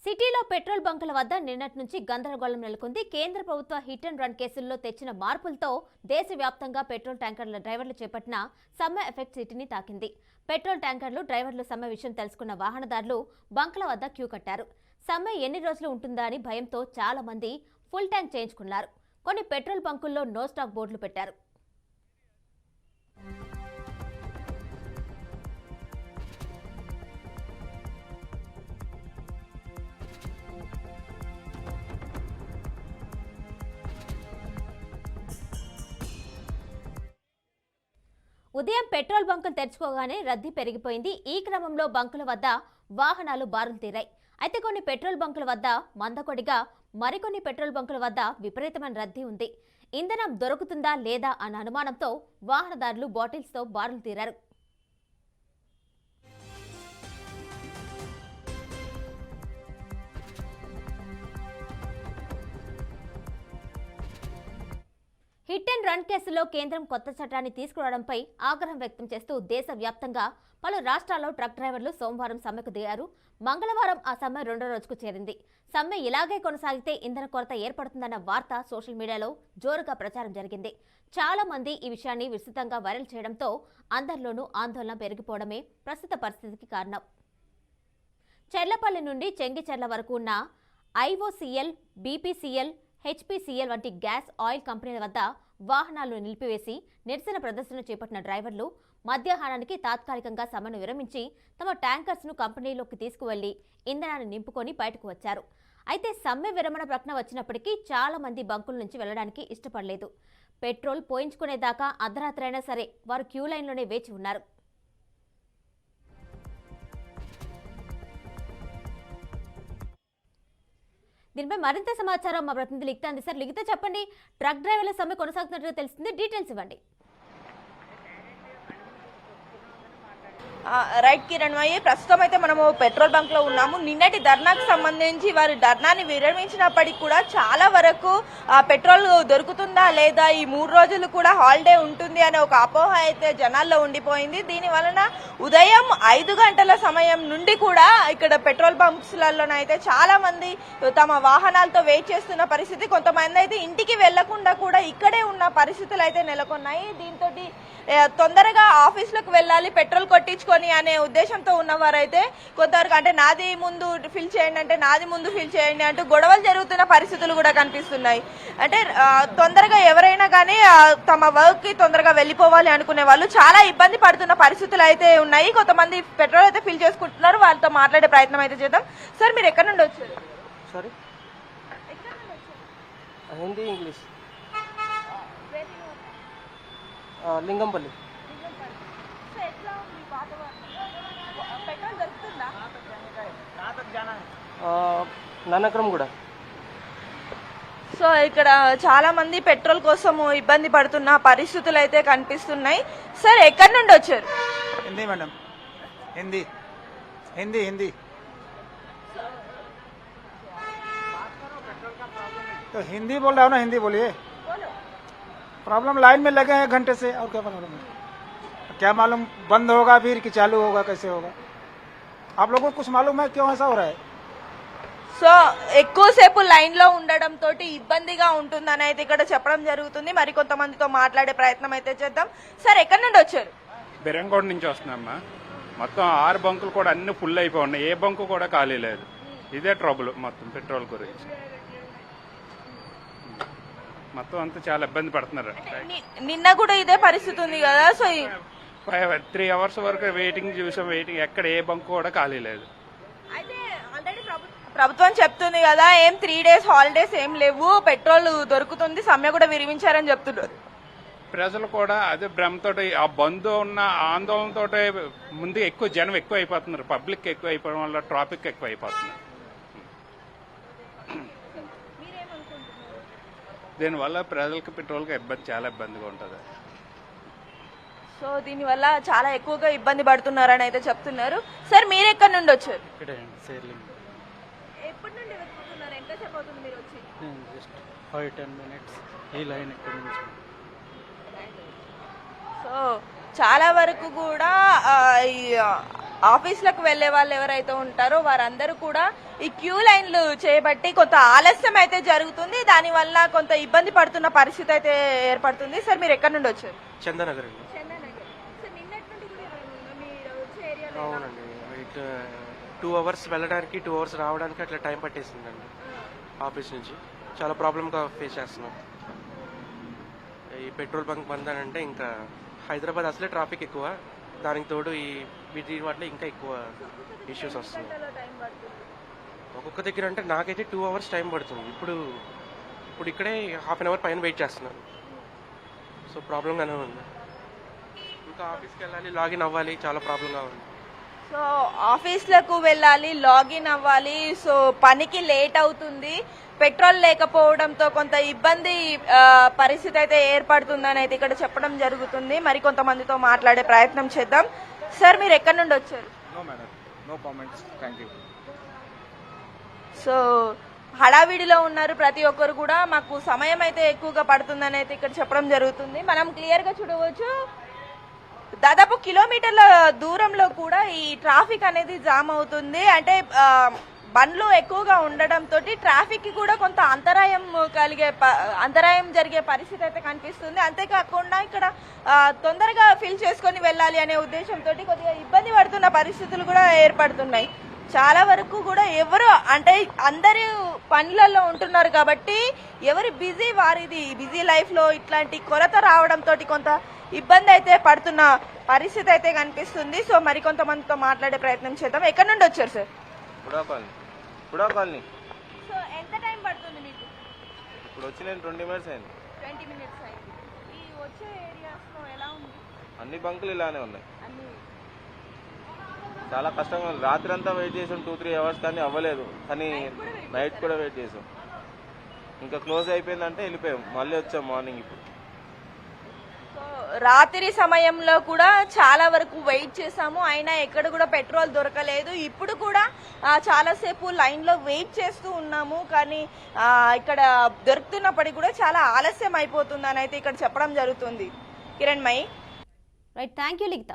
సిటీలో పెట్రోల్ బంకుల వద్ద నిన్నటి నుంచి గందరగోళం నెలకొంది. కేంద్ర ప్రభుత్వ హిట్ అండ్ రన్ కేసుల్లో తెచ్చిన మార్పులతో దేశవ్యాప్తంగా పెట్రోల్ ట్యాంకర్ల డ్రైవర్లు చేపట్టిన సమ్మె ఎఫెక్ట్ సిటీని తాకింది. పెట్రోల్ ట్యాంకర్లు డ్రైవర్లు సమ్మె విషయం తెలుసుకున్న వాహనదారులు బంకుల వద్ద క్యూ కట్టారు. సమ్మె ఎన్ని రోజులు ఉంటుందా అని భయంతో చాలా మంది ఫుల్ ట్యాంక్ చేయించుకున్నారు. కొన్ని పెట్రోల్ బంకుల్లో నో స్టాక్ బోర్డులు పెట్టారు. ఉదయం పెట్రోల్ బంకులు తెరుచుకోగానే రద్దీ పెరిగిపోయింది. ఈ క్రమంలో బంకుల వద్ద వాహనాలు బారులు తీరాయి. అయితే కొన్ని పెట్రోల్ బంకుల వద్ద మందకొడిగా, మరికొన్ని పెట్రోల్ బంకుల వద్ద విపరీతమైన రద్దీ ఉంది. ఇంధనం దొరుకుతుందా లేదా అన్న అనుమానంతో వాహనదారులు బాటిల్స్తో బారులు తీరారు. హిట్ అండ్ రన్ కేసులో కేంద్రం కొత్త చట్టాన్ని తీసుకురావడంపై ఆగ్రహం వ్యక్తం చేస్తూ దేశవ్యాప్తంగా పలు రాష్ట్రాల్లో ట్రక్ డ్రైవర్లు సోమవారం సమ్మెకు దిగారు. మంగళవారం ఆ సమ్మె రెండో రోజుకు చేరింది. సమ్మె ఇలాగే కొనసాగితే ఇంధన కొరత ఏర్పడుతుందన్న వార్త సోషల్ మీడియాలో జోరుగా ప్రచారం జరిగింది. చాలా మంది ఈ విషయాన్ని విస్తృతంగా వైరల్ చేయడంతో అందరిలోనూ ఆందోళన పెరిగిపోవడమే ప్రస్తుత పరిస్థితికి కారణం. చెర్లపల్లి నుండి చెంగిచెర్ల వరకు ఉన్న ఐఓసీఎల్, బీపీసీఎల్, హెచ్పీసీఎల్ వంటి గ్యాస్, ఆయిల్ కంపెనీల వద్ద వాహనాలను నిలిపివేసి నిరసన ప్రదర్శన చేపట్టిన డ్రైవర్లు మధ్యాహ్నానికి తాత్కాలికంగా సమ్మెను విరమించి తమ ట్యాంకర్స్ను కంపెనీలోకి తీసుకువెళ్లి ఇంధనాన్ని నింపుకొని బయటకు వచ్చారు. అయితే సమ్మె విరమణ ప్రకటన వచ్చినప్పటికీ చాలా మంది బంకుల నుంచి వెళ్లడానికి ఇష్టపడలేదు. పెట్రోల్ పోయించుకునేదాకా అర్ధరాత్రి అయినా సరే వారు క్యూ లైన్లోనే వేచి ఉన్నారు. దీనిపై మరింత సమాచారం మా ప్రతినిధి లిఖిత అందిస్తారు. లిఖిత, చెప్పండి, ట్రక్ డ్రైవర్ల సమ్మె కొనసాగుతున్నట్టుగా తెలుస్తుంది. డీటెయిల్స్ ఇవ్వండి. రైట్ కిరణ్ మయ్య, ప్రస్తుతం అయితే మనము పెట్రోల్ బంక్ లో ఉన్నాము. నిన్నటి ధర్నాకు సంబంధించి వారు ధర్నాన్ని విరమించినప్పటికీ కూడా చాలా వరకు పెట్రోల్ దొరుకుతుందా లేదా, ఈ 3 రోజులు కూడా హాలిడే ఉంటుంది అనే ఒక అపోహ అయితే జనాల్లో ఉండిపోయింది. దీని వలన ఉదయం 5 గంటల సమయం నుండి కూడా ఇక్కడ పెట్రోల్ బంక్స్లలోనైతే చాలా మంది తమ వాహనాలతో వెయిట్ చేస్తున్న పరిస్థితి, కొంతమంది అయితే ఇంటికి వెళ్లకుండా కూడా ఇక్కడే ఉన్న పరిస్థితులు అయితే నెలకొన్నాయి. దీంతో తొందరగా ఆఫీసులకు వెళ్ళాలి, పెట్రోల్ కొట్టించుకొని అనే ఉద్దేశంతో ఉన్నవారైతే కొంతవరకు అంటే నాది ముందు ఫిల్ చేయండి అంటే నాది ముందు ఫిల్ చేయండి అంటూ గొడవలు జరుగుతున్న పరిస్థితులు కూడా కనిపిస్తున్నాయి. అంటే తొందరగా ఎవరైనా కానీ తమ వర్క్ కి తొందరగా వెళ్ళిపోవాలి అనుకునే వాళ్ళు చాలా ఇబ్బంది పడుతున్న పరిస్థితులు అయితే ఉన్నాయి. కొంతమంది పెట్రోల్ అయితే ఫిల్ చేసుకుంటున్నారు. వాళ్ళతో మాట్లాడే ప్రయత్నం అయితే చేద్దాం. సార్, మీరు ఎక్కడి నుండి వచ్చారు? Sorry, Hindi, English. లింగంపల్లి. నానక్రమ్ కూడా. సో ఇక్కడ చాలా మంది పెట్రోల్ కోసం ఇబ్బంది పడుతున్న పరిస్థితులు అయితే కనిపిస్తున్నాయి. సార్, ఎక్కడి నుండి వచ్చారు? హిందీ మేడం, హిందీ హిందీ హింदी तो हिंदी बोल रहा हूँ ना, हिंदी बोलिए. प्रॉब्लम लाइन में लगे हैं 1 घंटे से, और क्या प्रॉब्लम है? क्या मालूम बंद होगा फिर कि चालू होगा, कैसे होगा? आप लोगों को कुछ मालूम है क्यों ऐसा हो रहा है? సో ఎక్కువసేపు లైన్ లో ఉండడం తోటి ఇబ్బందిగా ఉంటుందని అయితే ఇక్కడ చెప్పడం జరుగుతుంది. మరి కొంతమందితో మాట్లాడే ప్రయత్నం అయితే చేద్దాం. సార్, ఎక్కడి నుండి వచ్చారు? బెరంగోడ నుంచి వస్తున్నామ్మా. మొత్తం 6 బంకులు కూడా అన్ని ఫుల్ అయిపోయి ఉన్నాయి. ఏ బంకు కూడా ఖాళీ లేదు. ఇదే ట్రబుల్ మొత్తం పెట్రోల్ గురించి. మొత్తం అంతా చాలా ఇబ్బంది పడుతున్నారు. నిన్న కూడా ఇదే పరిస్థితి ఉంది కదా. సో 3 అవర్స్ వరకు వెయిటింగ్ చూసాం. వెయిటింగ్ ఎక్కడ ఏ బంకు కూడా ఖాళీ లేదు. అయితే ఆల్రెడీ ప్రభుత్వం చెప్తుంది కదా, ఏం 3 డేస్ హాలిడేస్ ఏం లేవు, పెట్రోల్ దొరుకుతుంది, సమ్మె కూడా విరమించారని చెప్తున్నారు. ప్రజలు కూడా అదే భ్రమతో, ఆ బంద్ ఉన్న ఆందోళనతో ముందు ఎక్కువ జనం ఎక్కువ అయిపోతున్నారు. పబ్లిక్ ఎక్కువ అయిపోవడం వల్ల ట్రాఫిక్ ఎక్కువ అయిపోతున్నారు. దీనివల్ల ప్రజలకు పెట్రోల్కి చాలా ఇబ్బందిగా ఉంటుంది. సో దీనివల్ల చాలా ఎక్కువగా ఇబ్బంది పడుతున్నారని అయితే చెప్తున్నారు. సార్, మీరు ఎక్కడి నుండి వచ్చారు? ఎప్పటి నుండి వెతుకుతున్నారు? ఎంతసేపు అవుతుంది మీరు వచ్చి? జస్ట్ 5-10 మినిట్స్ ఈ లైన్ ఎక్కడి నుంచి. సో చాలా వరకు కూడా ఆఫీసులకు వెళ్లే వాళ్ళు ఎవరైతే ఉంటారో వారందరూ కూడా ఈ క్యూ లైన్లు చేయబట్టి కొంత ఆలస్యం అయితే జరుగుతుంది. దాని వల్ల కొంత ఇబ్బంది పడుతున్న పరిస్థితి అయితే ఏర్పడుతుంది. సార్ మీరు ఎక్కడి నుండి వచ్చారు? చందనగర్ అండి. అవునండి, ఇట్ 2 అవర్స్ వెళ్ళడానికి 2 అవర్స్ రావడానికి అట్లా టైం పట్టేసిందండి. ఆఫీస్ నుంచి చాలా ప్రాబ్లంగా ఫేస్ చేస్తున్నాం. ఈ పెట్రోల్ బంక్ బంద్ అని అంటే ఇంకా హైదరాబాద్ అసలే ట్రాఫిక్ ఎక్కువ, దానికి తోడు ఈ వీటి వాటిలో ఇంకా ఎక్కువ ఇష్యూస్ వస్తున్నాయి. ఒక్కొక్క దగ్గర అంటే నాకైతే 2 అవర్స్ టైం పడుతుంది. ఇప్పుడు ఇక్కడే హాఫ్ అన్ అవర్ పైన వెయిట్ చేస్తున్నాను. సో ప్రాబ్లంగానే ఉంది. ఇంకా ఆఫీస్కి వెళ్ళాలి, లాగిన్ అవ్వాలి, చాలా ప్రాబ్లంగా ఉంది. సో ఆఫీస్లకు వెళ్ళాలి, లాగిన్ అవ్వాలి, సో పనికి లేట్ అవుతుంది. పెట్రోల్ లేకపోవడంతో కొంత ఇబ్బంది పరిస్థితి అయితే ఏర్పడుతుందని అయితే ఇక్కడ చెప్పడం జరుగుతుంది. మరి కొంతమందితో మాట్లాడే ప్రయత్నం చేద్దాం. సార్ మీరు ఎక్కడి నుండి వచ్చారు? No madam, no comments. Thank you. So హడావిడిలో ఉన్నారు ప్రతి ఒక్కరు కూడా. మాకు సమయం అయితే ఎక్కువగా పడుతుందని అయితే ఇక్కడ చెప్పడం జరుగుతుంది. మనం క్లియర్ గా చూడవచ్చు, దాదాపు కిలోమీటర్ల దూరంలో కూడా ఈ ట్రాఫిక్ అనేది జామ్ అవుతుంది. అంటే బండ్లు ఎక్కువగా ఉండడంతో ట్రాఫిక్ కి కూడా కొంత అంతరాయం జరిగే పరిస్థితి అయితే కనిపిస్తుంది. అంతేకాకుండా ఇక్కడ తొందరగా ఫిల్ చేసుకొని వెళ్ళాలి అనే ఉద్దేశంతో కొద్దిగా ఇబ్బంది పడుతున్న పరిస్థితులు కూడా ఏర్పడుతున్నాయి. చాలా వరకు కూడా ఎవరు అంటే అందరూ పనులలో ఉంటున్నారు కాబట్టి ఎవరి వారిది బిజీ లైఫ్ లో ఇట్లాంటి కొరత రావడంతో కొంత ఇబ్బంది అయితే పడుతున్న పరిస్థితి అయితే కనిపిస్తుంది. సో మరికొంతమందితో మాట్లాడే ప్రయత్నం చేద్దాం. ఎక్కడి నుండి వచ్చారు సార్? కుడా కాలనీ. సో ఎంత టైం పడుతుంది మీకు? ఇప్పుడు వచ్చి నేను 20 మినిట్స్ అయింది. 20 మినిట్స్ అయింది. ఈ వచ్చే ఏరియాస్ లో ఎలా ఉంది? అన్ని బంకులు ఇలానే ఉన్నాయి. అన్ని చాలా కష్టంగా ఉంది. రాత్రి అంతా వెయిట్ చేసాం 2-3 అవర్స్, కానీ అవ్వలేదు. కానీ నైట్ కూడా వెయిట్ చేసాం. ఇంకా క్లోజ్ అయిపోయిందంటే వెళ్ళిపోయాం. మళ్ళీ వచ్చాం మార్నింగ్. ఇప్పుడు రాత్రి సమయంలో కూడా చాలా వరకు వెయిట్ చేసాము, అయినా ఎక్కడ కూడా పెట్రోల్ దొరకలేదు. ఇప్పుడు కూడా చాలాసేపు లైన్ లో వెయిట్ చేస్తూ ఉన్నాము, కానీ ఇక్కడ దొరుకుతున్నప్పటికీ కూడా చాలా ఆలస్యం అయిపోతుందని అయితే ఇక్కడ చెప్పడం జరుగుతుంది. కిరణ్ మై. Right, thank you Likhita.